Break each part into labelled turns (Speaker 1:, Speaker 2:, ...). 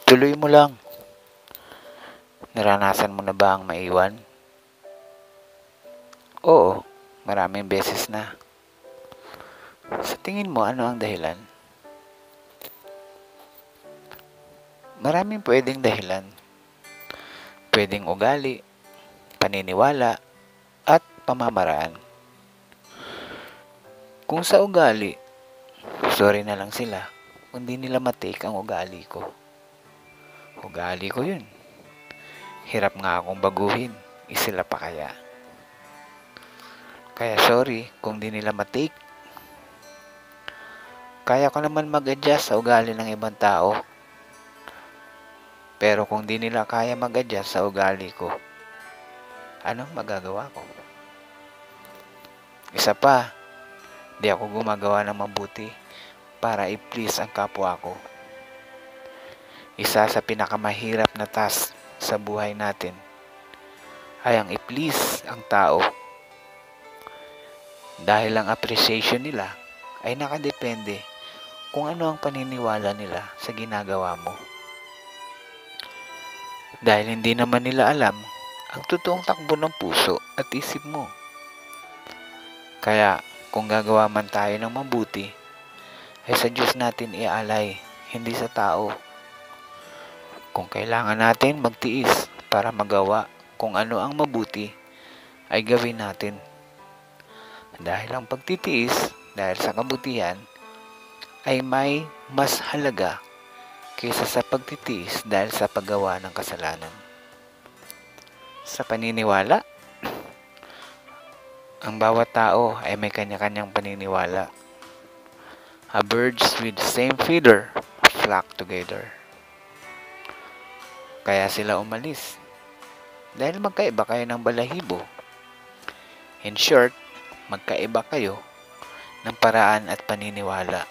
Speaker 1: Tuloy mo lang. Naranasan mo na ba ang maiwan? Oo, maraming beses na. Sa tingin mo, ano ang dahilan? Maraming pwedeng dahilan. Pwedeng ugali, paniniwala, at pamamaraan. Kung sa ugali, sorry na lang sila kung di nila matake ang ugali ko. Ugali ko yun. Hirap nga akong baguhin. Sila pa kaya. Kaya sorry kung di nila matake. Kaya ko naman mag-adjust sa ugali ng ibang tao. Pero kung di nila kaya mag-adjust sa ugali ko, anong magagawa ko? Isa pa, di ako gumagawa ng mabuti para i-please ang kapwa ko. Isa sa pinakamahirap na task sa buhay natin ay ang i-please ang tao. Dahil ang appreciation nila ay nakadepende kung ano ang paniniwala nila sa ginagawa mo. Dahil hindi naman nila alam ang totoong takbo ng puso at isip mo. Kaya kung gagawa man tayo ng mabuti, ay sa Diyos natin ialay, hindi sa tao. Kung kailangan natin magtiis para magawa kung ano ang mabuti, ay gawin natin. Dahil ang pagtitiis, dahil sa kabutihan, ay may mas halaga kaysa sa pagtitiis dahil sa paggawa ng kasalanan. Sa paniniwala, ang bawat tao ay may kanya-kanyang paniniwala. A birds with the same feather flock together. Kaya sila umalis. Dahil magkaiba kayo ng balahibo. In short, magkaiba kayo ng paraan at paniniwala.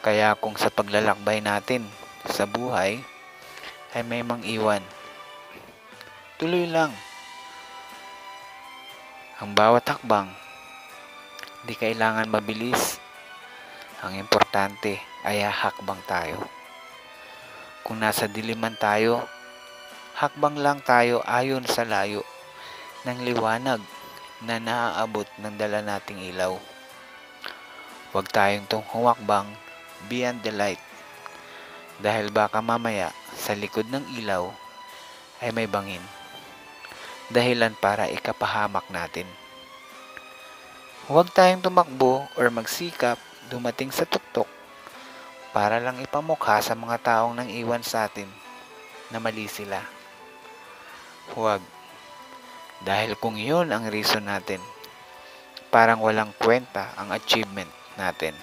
Speaker 1: Kaya kung sa paglalakbay natin sa buhay ay may mang-iwan, tuloy lang. Ang bawat hakbang, di kailangan mabilis. Ang importante ay hakbang tayo. Kung nasa diliman tayo, hakbang lang tayo ayon sa layo ng liwanag na naaabot ng dala nating ilaw. Huwag tayong humakbang beyond the light. Dahil baka mamaya sa likod ng ilaw ay may bangin. Dahilan para ikapahamak natin. Huwag tayong tumakbo or magsikap dumating sa tuktok para lang ipamukha sa mga taong nang iwan sa atin na mali sila. Huwag. Dahil kung yun ang reason natin, parang walang kwenta ang achievement natin.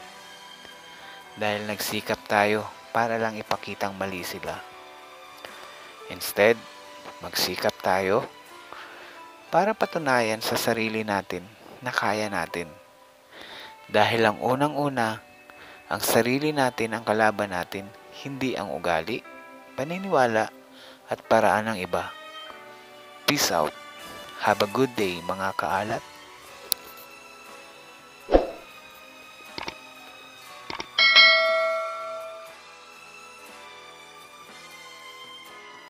Speaker 1: Dahil nagsikap tayo para lang ipakitang mali sila. Instead, magsikap tayo para patunayan sa sarili natin na kaya natin. Dahil ang unang-una, ang sarili natin ang kalaban natin, hindi ang ugali, paniniwala, at paraan ng iba. Peace out. Have a good day mga kaalat.